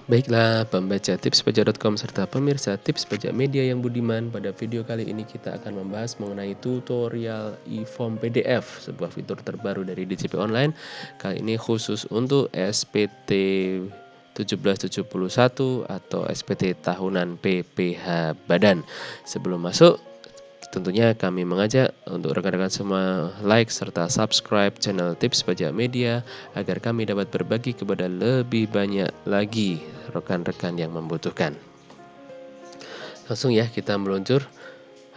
Baiklah, pembaca tipspajak.com serta pemirsa tips pajak media yang budiman, pada video kali ini kita akan membahas mengenai tutorial e-form PDF, sebuah fitur terbaru dari DJP Online. Kali ini khusus untuk SPT 1771 atau SPT tahunan PPh Badan. Sebelum masuk, tentunya kami mengajak untuk rekan-rekan semua like serta subscribe channel Tips Pajak Media agar kami dapat berbagi kepada lebih banyak lagi rekan-rekan yang membutuhkan. Langsung ya kita meluncur.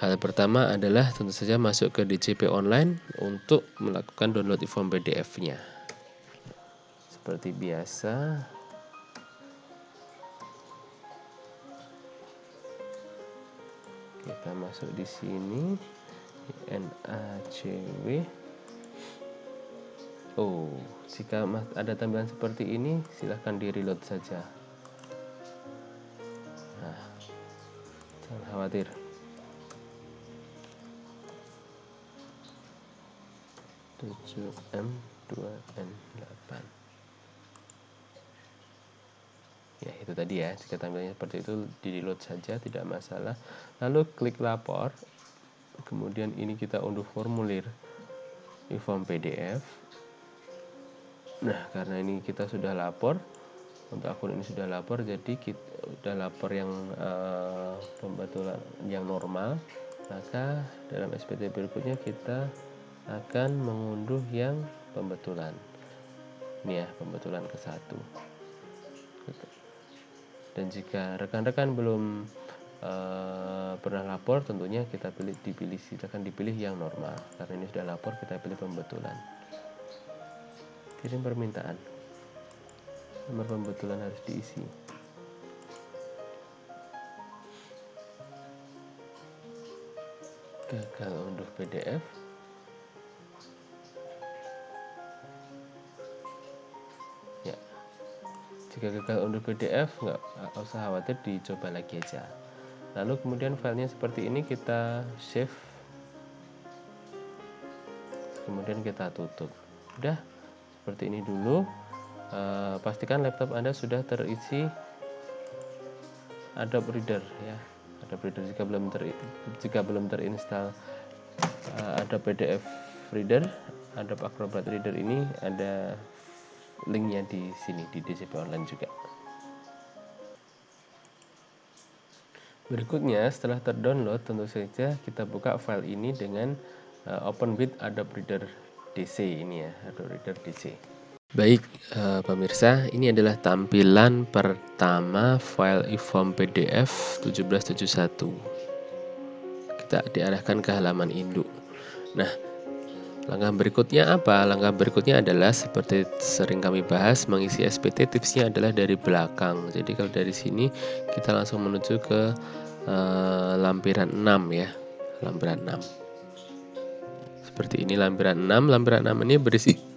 Hal pertama adalah tentu saja masuk ke DJP Online untuk melakukan download e-form PDF-nya. Seperti biasa, kita masuk di sini NACW. Oh, jika ada tampilan seperti ini, silahkan di-reload saja. Nah, jangan khawatir. M2N8. Ya, itu tadi ya. Jika tampilannya seperti itu, di-reload saja, tidak masalah. Lalu klik lapor. Kemudian ini kita unduh formulir e-form PDF. Nah, karena ini kita sudah lapor, untuk akun ini sudah lapor, jadi kita sudah lapor yang pembetulan yang normal, maka dalam SPT berikutnya kita akan mengunduh yang pembetulan. Ini ya, pembetulan ke-1. Dan jika rekan-rekan belum pernah lapor, tentunya kita silakan dipilih yang normal. Karena ini sudah lapor, kita pilih pembetulan. Kirim permintaan. Nomor pembetulan harus diisi. Gagal unduh PDF. Ya, jika gagal unduh PDF, nggak usah khawatir, dicoba lagi aja. Lalu kemudian filenya seperti ini, kita save, kemudian kita tutup. Udah seperti ini dulu. Pastikan laptop Anda sudah terisi Adobe Reader ya. Adobe Reader jika belum terinstall Adobe PDF Reader, Adobe Acrobat Reader ini ada linknya di sini di DJP Online juga. Berikutnya, setelah terdownload, tentu saja kita buka file ini dengan open with Adobe Reader DC ini ya, Adobe Reader DC. Baik, pemirsa, ini adalah tampilan pertama file e-form PDF 1771. Kita diarahkan ke halaman induk. Nah, langkah berikutnya apa? Langkah berikutnya adalah seperti sering kami bahas, mengisi SPT tipsnya adalah dari belakang. Jadi kalau dari sini kita langsung menuju ke lampiran 6 ya, lampiran 6. Seperti ini lampiran 6. Lampiran 6 ini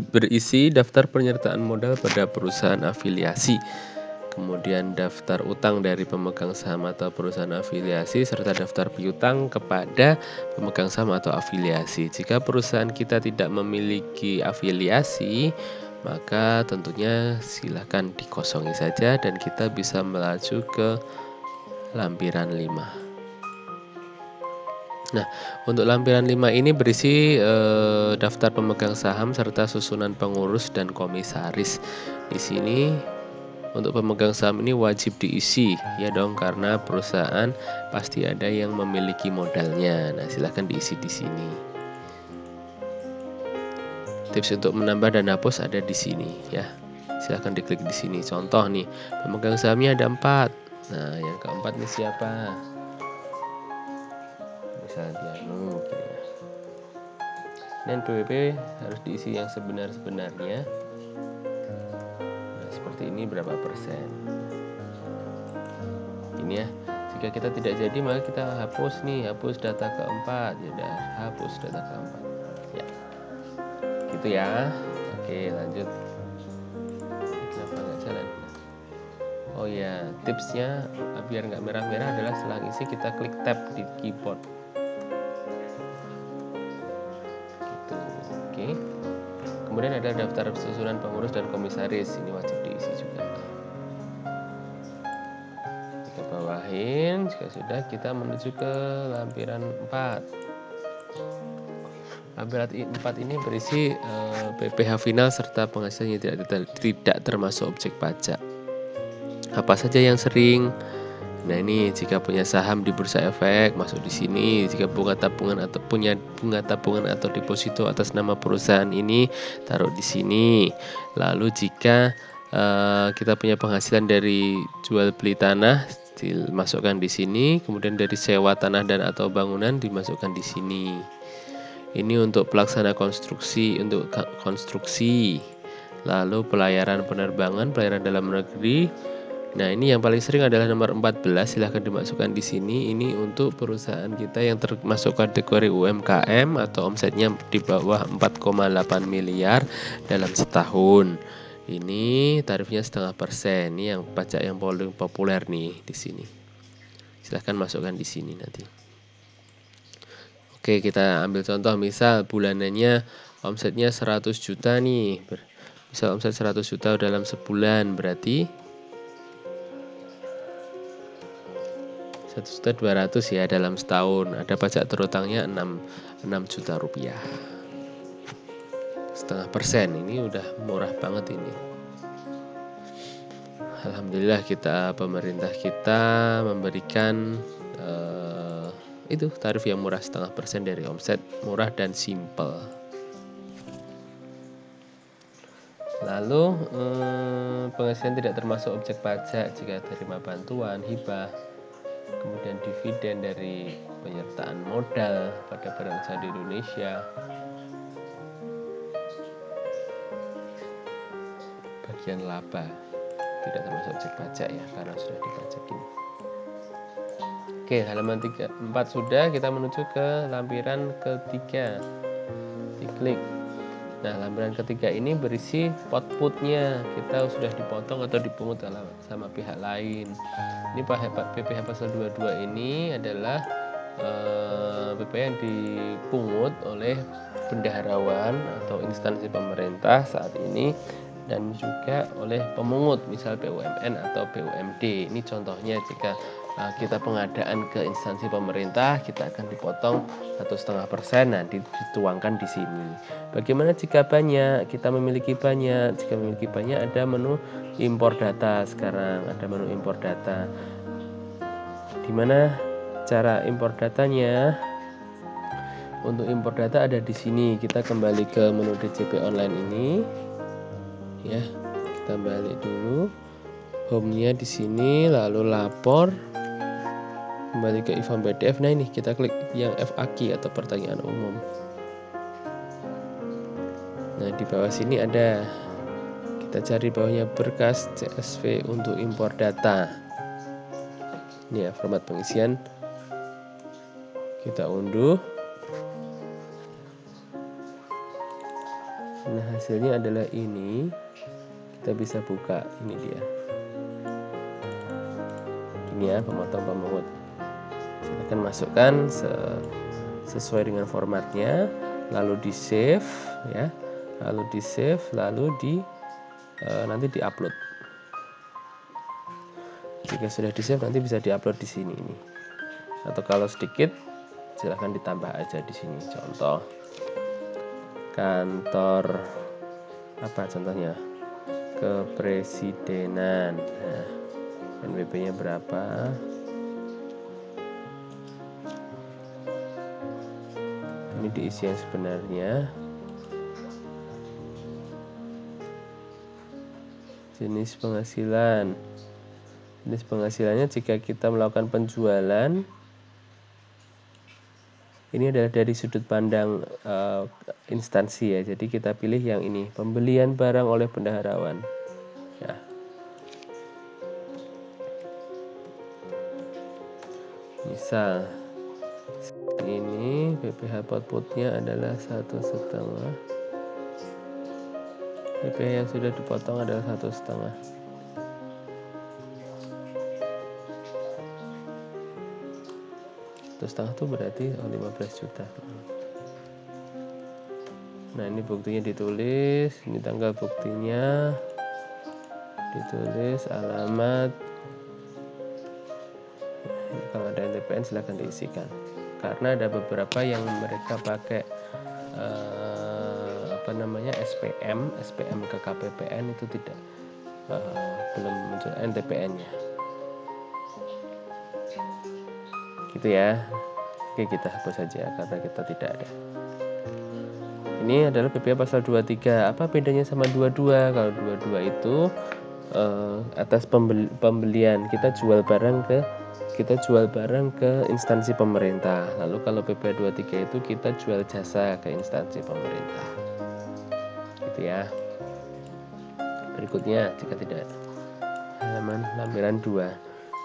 berisi daftar penyertaan modal pada perusahaan afiliasi, kemudian daftar utang dari pemegang saham atau perusahaan afiliasi, serta daftar piutang kepada pemegang saham atau afiliasi. Jika perusahaan kita tidak memiliki afiliasi, maka tentunya silakan dikosongi saja dan kita bisa melaju ke lampiran 5. Nah, untuk lampiran 5 ini berisi daftar pemegang saham serta susunan pengurus dan komisaris. Di sini untuk pemegang saham ini wajib diisi ya dong, karena perusahaan pasti ada yang memiliki modalnya. Nah, silahkan diisi di sini. Tips untuk menambah dan hapus ada di sini ya. Silahkan diklik di sini. Contoh nih, pemegang sahamnya ada 4. Nah, yang keempat nih siapa? Misalnya gitu ya. Dan PWP harus diisi yang sebenar-benarnya. Nah, seperti ini berapa persen. Ini ya. Jika kita tidak jadi, maka kita hapus nih, hapus data keempat. Ya, hapus data keempat. Ya. Gitu ya. Oke, lanjut. Kenapa nggak jalan? Oh ya, tipsnya biar nggak merah-merah adalah setelah isi kita klik tab di keyboard. Gitu. Oke. Kemudian ada daftar susunan pengurus dan komisaris, ini wajib diisi juga. tambahin. Jika sudah, kita menuju ke lampiran 4. Lampiran 4 ini berisi PPh final serta penghasilan yang tidak termasuk objek pajak. Apa saja yang sering? Nah, ini jika punya saham di Bursa Efek masuk di sini, jika punya bunga tabungan atau deposito atas nama perusahaan ini taruh di sini. Lalu jika kita punya penghasilan dari jual beli tanah dimasukkan di sini, kemudian dari sewa tanah dan atau bangunan dimasukkan di sini. Ini untuk pelaksana konstruksi, lalu pelayaran penerbangan, pelayaran dalam negeri. Nah, ini yang paling sering adalah nomor 14, silahkan dimasukkan di sini. Ini untuk perusahaan kita yang termasuk kategori UMKM atau omsetnya di bawah 4,8 miliar dalam setahun. Ini tarifnya 0,5%. Ini yang pajak yang paling populer nih di sini. Silahkan masukkan di sini nanti. Oke, kita ambil contoh, misal bulanannya omsetnya 100 juta nih. Misal omset 100 juta dalam sebulan, berarti 1.200.000 ya dalam setahun. Ada pajak terutangnya 6 juta rupiah. 0,5%, ini udah murah banget ini. Alhamdulillah pemerintah kita memberikan itu tarif yang murah, 0,5% dari omset, murah dan simple. Lalu penghasilan tidak termasuk objek pajak jika terima bantuan, hibah, kemudian dividen dari penyertaan modal pada badan usaha di Indonesia, bagian laba tidak termasuk objek pajak ya, karena sudah dipajakin. Oke, halaman 4 sudah, kita menuju ke lampiran ketiga. Diklik. Nah, lampiran ketiga ini berisi outputnya. Kita sudah dipotong atau dipungut sama pihak lain. Ini PPh pasal 22 ini adalah PPh yang dipungut oleh bendaharawan atau instansi pemerintah saat ini, dan juga oleh pemungut, misal BUMN atau BUMD. Ini contohnya jika kita pengadaan ke instansi pemerintah, kita akan dipotong 1,5%. Nah, dituangkan di sini. Bagaimana jika banyak? Kita memiliki banyak. Jika memiliki banyak, ada menu impor data. Sekarang ada menu impor data. Di mana cara impor datanya? Untuk impor data ada di sini. Kita kembali ke menu DJP online ini. Ya, kita balik dulu. Home-nya di sini, lalu lapor. Kembali ke e-form PDF. Nah, ini kita klik yang FAQ atau pertanyaan umum. Nah, di bawah sini ada, kita cari bawahnya berkas CSV untuk impor data. Ini ya, format pengisian. Kita unduh. Nah, hasilnya adalah ini. Kita bisa buka, ini dia. Ini ya, pemotong pemungut. Silakan masukkan sesuai dengan formatnya, lalu di save ya, lalu nanti di-upload. Jika sudah di save, nanti bisa di-upload di sini ini. Atau kalau sedikit, silahkan ditambah aja di sini. Contoh kantor apa contohnya? Kepresidenan. Nah, NBP-nya berapa? Ini diisi yang sebenarnya. Jenis penghasilan. Jenis penghasilannya jika kita melakukan penjualan, ini adalah dari sudut pandang instansi ya. Jadi kita pilih yang ini, pembelian barang oleh bendaharawan. Ya. Misal ini PPh outputnya adalah 1,5. PPh yang sudah dipotong adalah 1,5. Setengah itu berarti 15 juta. Nah, ini buktinya ditulis, ini tanggal buktinya ditulis, alamat kalau ada NTPN silahkan diisikan, karena ada beberapa yang mereka pakai SPM ke KPPN itu tidak belum muncul NTPN-nya gitu ya. Oke, kita hapus saja karena kita tidak ada. Ini adalah PPh pasal 23. Apa bedanya sama 22? Kalau 22 itu atas pembelian, kita jual barang ke instansi pemerintah. Lalu kalau PPh 23 itu kita jual jasa ke instansi pemerintah. Gitu ya. Berikutnya, jika tidak halaman lampiran 2.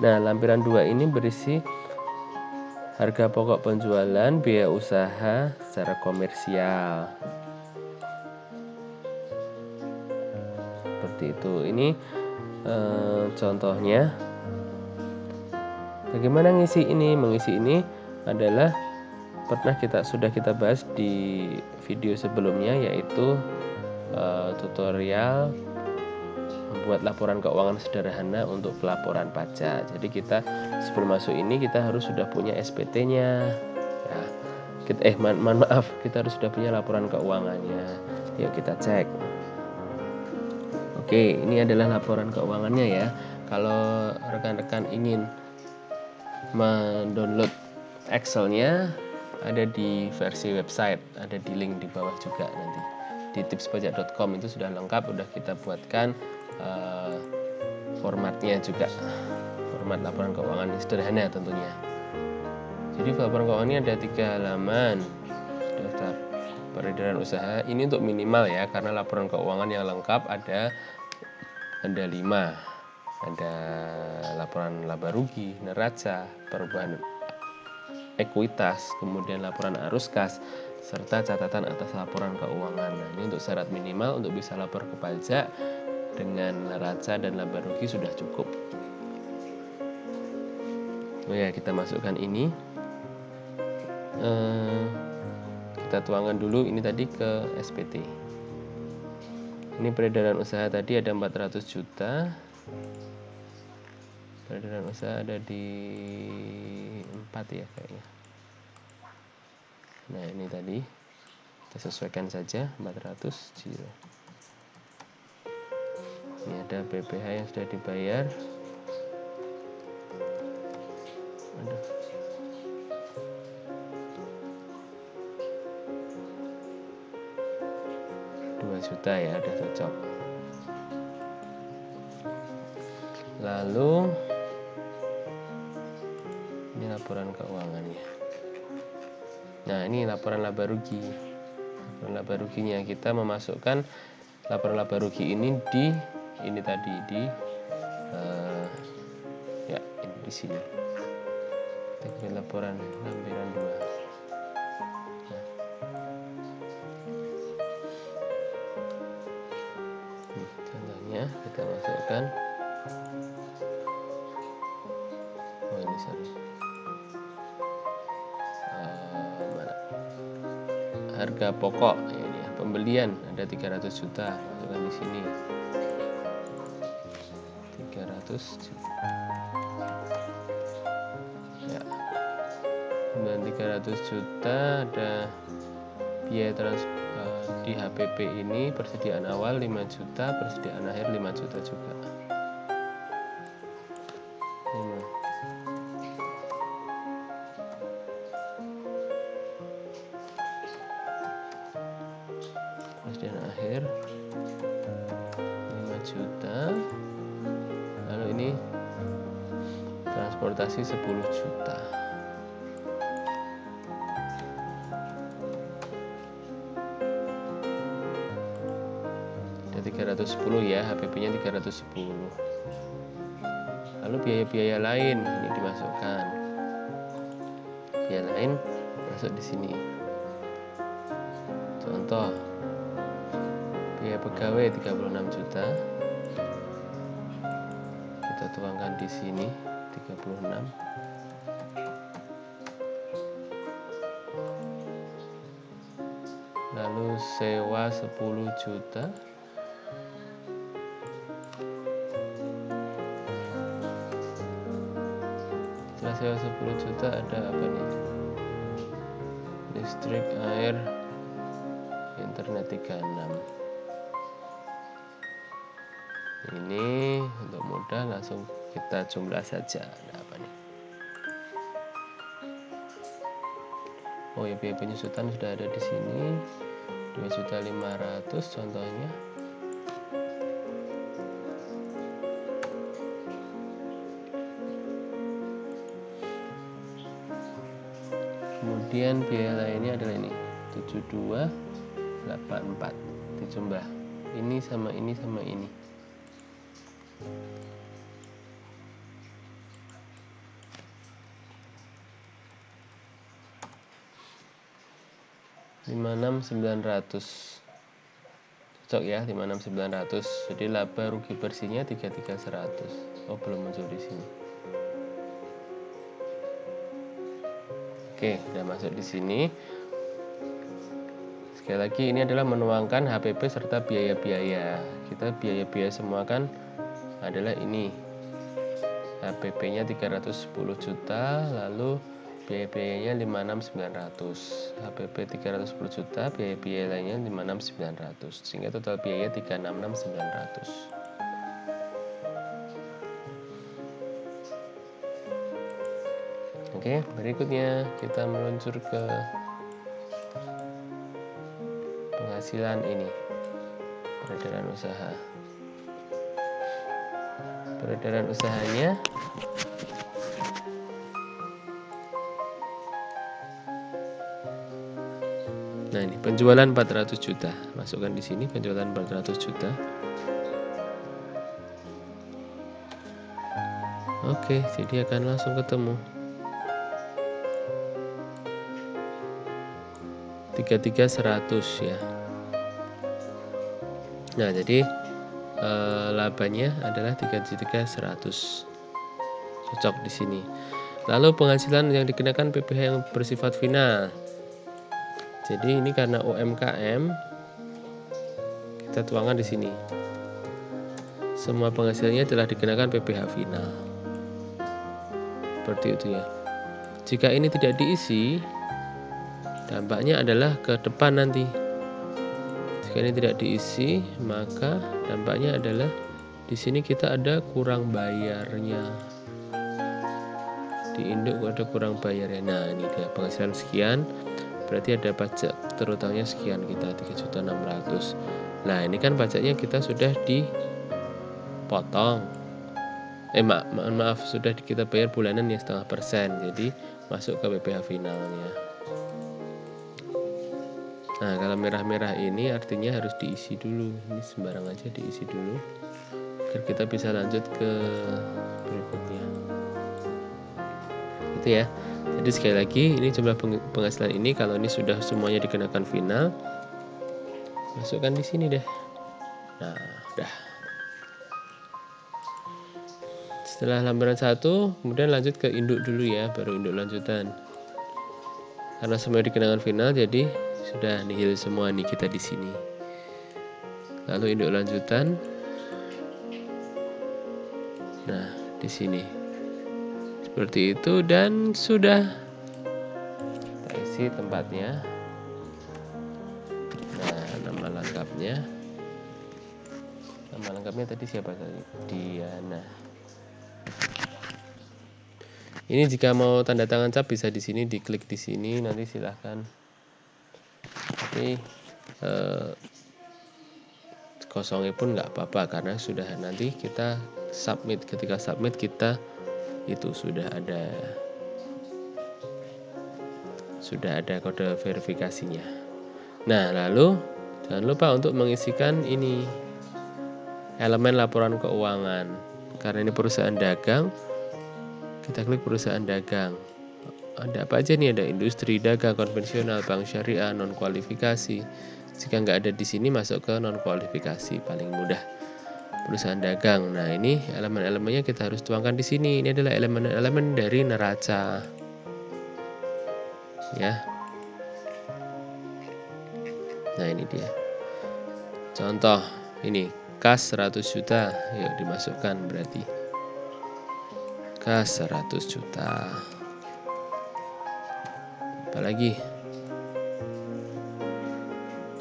Nah, lampiran 2 ini berisi harga pokok penjualan, biaya usaha secara komersial. Seperti itu. Ini contohnya. Bagaimana mengisi ini adalah sudah kita bahas di video sebelumnya, yaitu tutorial membuat laporan keuangan sederhana untuk pelaporan pajak. Jadi kita sebelum masuk ini kita harus sudah punya SPT-nya. Ya, kita harus sudah punya laporan keuangannya. Yuk kita cek. Oke, ini adalah laporan keuangannya ya. Kalau rekan-rekan ingin mendownload Excel-nya, ada di versi website, ada di link di bawah juga nanti. Di tipspajak.com itu sudah lengkap, udah kita buatkan formatnya juga, format laporan keuangan sederhana tentunya. Jadi laporan keuangan ini ada 3 halaman. Daftar peredaran usaha ini untuk minimal ya, karena laporan keuangan yang lengkap ada 5. Ada laporan laba rugi, neraca, perubahan ekuitas, kemudian laporan arus kas, serta catatan atas laporan keuangan. Nah, ini untuk syarat minimal untuk bisa lapor ke pajak dengan neraca dan laba rugi sudah cukup. Oh ya, kita masukkan ini. Kita tuangkan dulu ini tadi ke SPT. Ini peredaran usaha tadi ada 400 juta. Peredaran usaha ada di 4 ya kayaknya. Nah, ini tadi kita sesuaikan saja 400 juta. Ini ada PPh yang sudah dibayar. Aduh. Juta ya, udah cocok. Lalu ini laporan keuangannya. Nah, ini laporan laba rugi. Laporan laba ruginya kita memasukkan laporan laba rugi ini di di sini. Kita laporan lampiran 2. Kita masukkan harga pokok ini ya, pembelian ada 300 juta, masukkan di sini 300 juta ya. Dan 300 juta ada biaya di HPP ini, persediaan awal 5 juta, persediaan akhir 5 juta juga. Persediaan akhir 5 juta. Lalu ini transportasi 10 juta. Ada 310 ya, HPP-nya 310. Lalu biaya-biaya lain ini dimasukkan. Biaya lain masuk di sini. Contoh, biaya pegawai 36 juta. Kita tuangkan di sini 36. Lalu sewa 10 juta. Setelah sewa 10 juta ada apa nih? Listrik, air, internet 36. Ini untuk mudah langsung kita jumlah saja. Ada apa nih? Oh ya, biaya penyusutan sudah ada di sini. 2.500.000 contohnya. Kemudian biaya lainnya adalah ini 7284 dijumlah. Ini sama ini sama ini. $56.900 cocok ya, 56.900. Jadi laba rugi bersihnya 33.100. Oh, belum muncul di sini. Oke, udah masuk di sini. Sekali lagi, ini adalah menuangkan HPP serta biaya-biaya. Kita biaya-biaya semua kan adalah ini. HPP-nya 310 juta, lalu biaya-biayanya 56.900. HPP 310 juta, biaya-biaya lainnya 56.900. Sehingga total biaya 366.900. Oke, berikutnya kita meluncur ke penghasilan ini, peredaran usaha. Peredaran usahanya nah ini penjualan 400 juta. Masukkan di sini penjualan 400 juta. Oke, jadi akan langsung ketemu. 33.100 ya. Nah, jadi labanya adalah 33.100. Cocok di sini. Lalu penghasilan yang dikenakan PPh yang bersifat final. Jadi ini karena UMKM, kita tuangkan di sini. Semua penghasilannya telah dikenakan PPh final. Seperti itu ya. Jika ini tidak diisi, dampaknya adalah ke depan nanti. Jika ini tidak diisi, maka dampaknya adalah di sini kita ada kurang bayarnya. Di induk ada kurang bayarnya. Nah, ini dia penghasilan sekian, berarti ada pajak terutangnya sekian, kita 3.600.000. Nah, ini kan pajaknya kita sudah dipotong. Maaf, sudah kita bayar bulanan ya 0,5%. Jadi masuk ke PPh finalnya. Nah, kalau merah-merah ini artinya harus diisi dulu. Ini sembarang aja diisi dulu agar kita bisa lanjut ke berikutnya. Itu ya. Jadi sekali lagi, ini jumlah penghasilan ini kalau ini sudah semuanya dikenakan final, masukkan di sini deh. Nah, udah. Setelah lampiran 1, kemudian lanjut ke induk dulu ya, baru induk lanjutan. Karena semuanya dikenakan final, jadi sudah nihil semua nih kita di sini. Lalu induk lanjutan. Nah, di sini. Seperti itu dan sudah. Kita isi tempatnya. Nah, nama lengkapnya. Nama lengkapnya tadi siapa tadi? Diana. Ini jika mau tanda tangan cap bisa di sini, diklik di sini, nanti silahkan. Tapi kosongnya pun nggak apa-apa karena sudah nanti kita submit. Ketika submit kita itu sudah ada kode verifikasinya. Nah, lalu jangan lupa untuk mengisikan ini elemen laporan keuangan. Karena ini perusahaan dagang, kita klik perusahaan dagang. Ada apa aja nih? Ada industri, dagang, konvensional, bank syariah, non kualifikasi. Jika nggak ada di sini masuk ke non kualifikasi, paling mudah. Perusahaan dagang. Nah, ini elemen-elemennya kita harus tuangkan di sini. Ini adalah elemen-elemen dari neraca. Ya. Nah, ini dia. Contoh, ini kas 100 juta. Yuk dimasukkan berarti. kas 100 juta. Apalagi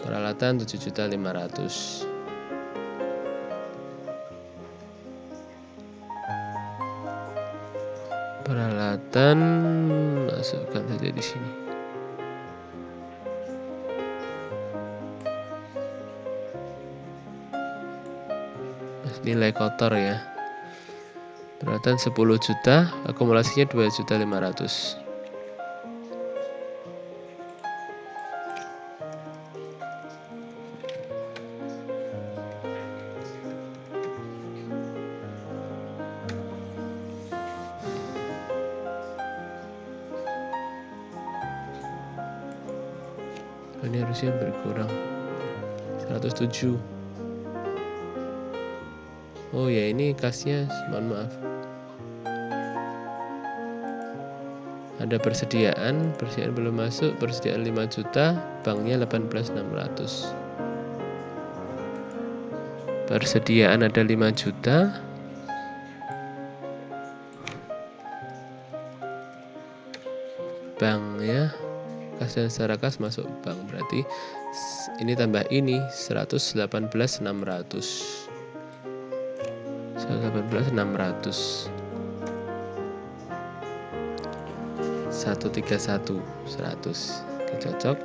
peralatan 7.500.000. Peralatan masukkan saja di sini. Nilai kotor ya. Peralatan 10 juta, akumulasinya 2.500.000. Ini harusnya berkurang 107. Oh ya, ini kasnya mohon maaf. Ada persediaan belum masuk, persediaan 5 juta, banknya 18.600. Persediaan ada 5 juta. Banknya kas dan secara kas masuk bank, berarti ini tambah ini 118.600. 131 100. Oke, cocok.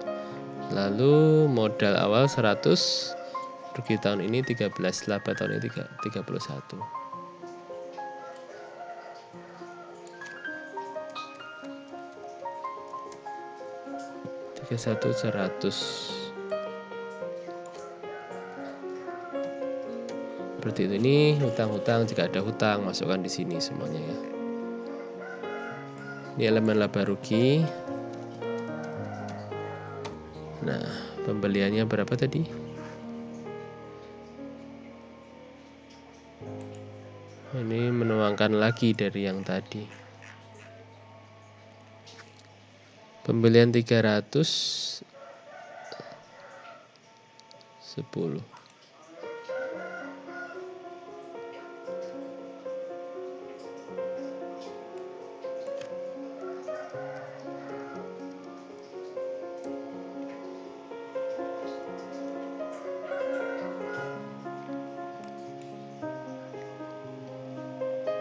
Lalu modal awal 100, rugi tahun ini 13, laba tahun ini 31. Satu 100. Seperti itu. Ini hutang-hutang, jika ada hutang masukkan di sini semuanya ya. Ini elemen laba rugi. Nah, pembeliannya berapa tadi? Ini menuangkan lagi dari yang tadi. Pembelian 310.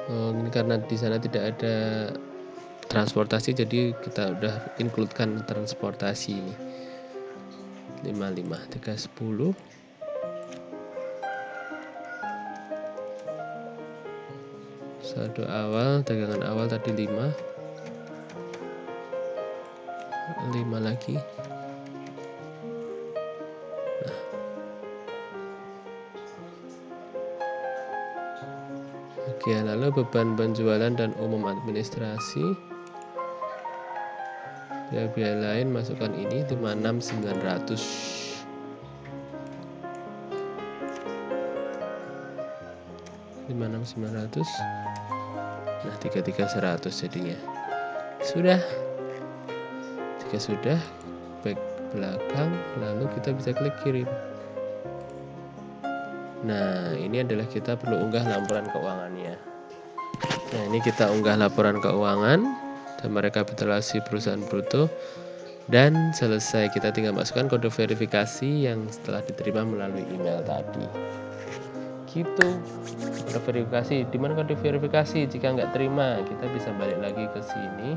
Oh, ini karena di sana tidak ada transportasi, jadi kita udah includekan transportasi ini. 55 310. Saldo awal, dagangan awal tadi 5 lagi. Nah, oke, lalu beban penjualan dan umum administrasi. Biaya lain masukkan ini 56.900. 56.900. Nah, 33.100 jadinya. Sudah. Jika sudah, back belakang, lalu kita bisa klik kirim. Nah, ini adalah kita perlu unggah laporan keuangannya. Nah, ini kita unggah laporan keuangan dan merekapitulasi perusahaan bruto, dan selesai. Kita tinggal masukkan kode verifikasi yang setelah diterima melalui email tadi. Gitu. Kode verifikasi. Di mana kode verifikasi? Jika nggak terima, kita bisa balik lagi ke sini.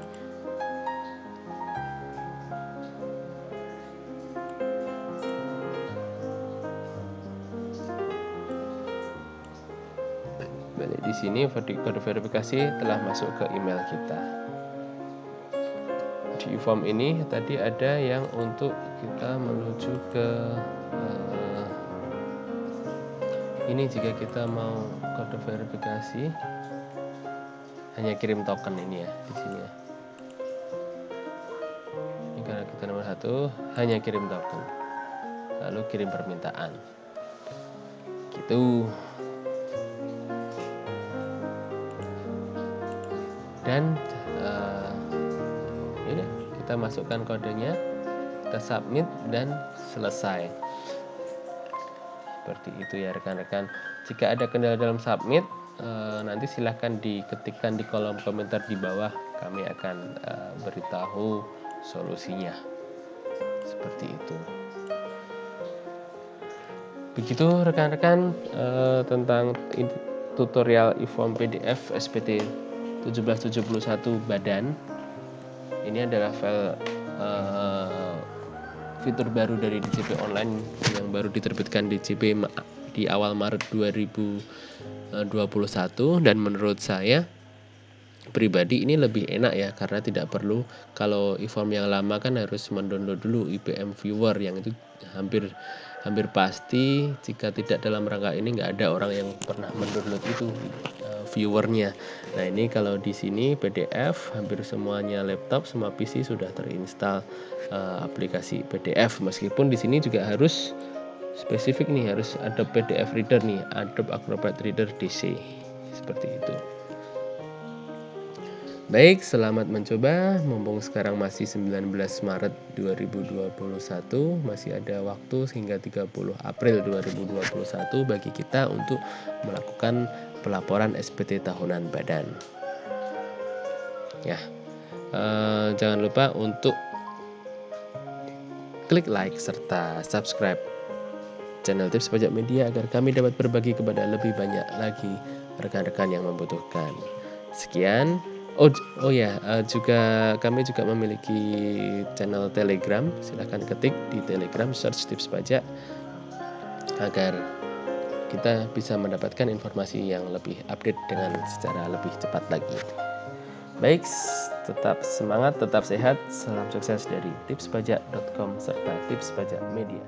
Balik di sini, kode verifikasi telah masuk ke email kita. Di form ini tadi ada yang untuk kita menuju ke ini. Jika kita mau kode verifikasi, hanya kirim token ini ya di sini ya. Ini karena kita nomor 1, hanya kirim token, lalu kirim permintaan. Gitu. Dan ini kita masukkan kodenya, kita submit dan selesai. Seperti itu ya rekan-rekan. Jika ada kendala dalam submit, nanti silahkan diketikkan di kolom komentar di bawah, kami akan beritahu solusinya. Seperti itu. Begitu rekan-rekan tentang tutorial e-form PDF SPT 1771 badan. Ini adalah file fitur baru dari DJP Online yang baru diterbitkan DJP di awal Maret 2021, dan menurut saya pribadi ini lebih enak ya, karena tidak perlu, kalau e-form yang lama kan harus mendownload dulu IPM Viewer, yang itu hampir pasti jika tidak dalam rangka ini nggak ada orang yang pernah mendownload itu viewernya. Nah ini kalau di sini PDF hampir semuanya laptop, semua PC sudah terinstall aplikasi PDF, meskipun di sini juga harus spesifik nih, harus ada PDF Reader nih, Adobe Acrobat Reader DC, seperti itu. Baik, selamat mencoba. Mumpung sekarang masih 19 Maret 2021, masih ada waktu hingga 30 April 2021 bagi kita untuk melakukan pelaporan SPT tahunan badan. Ya, jangan lupa untuk klik like serta subscribe channel Tips Pajak Media agar kami dapat berbagi kepada lebih banyak lagi rekan-rekan yang membutuhkan. Sekian. Juga kami juga memiliki channel Telegram. Silahkan ketik di Telegram, search Tips Pajak agar kita bisa mendapatkan informasi yang lebih update dengan secara lebih cepat lagi. Baik, tetap semangat, tetap sehat. Salam sukses dari tipspajak.com serta Tips Pajak Media.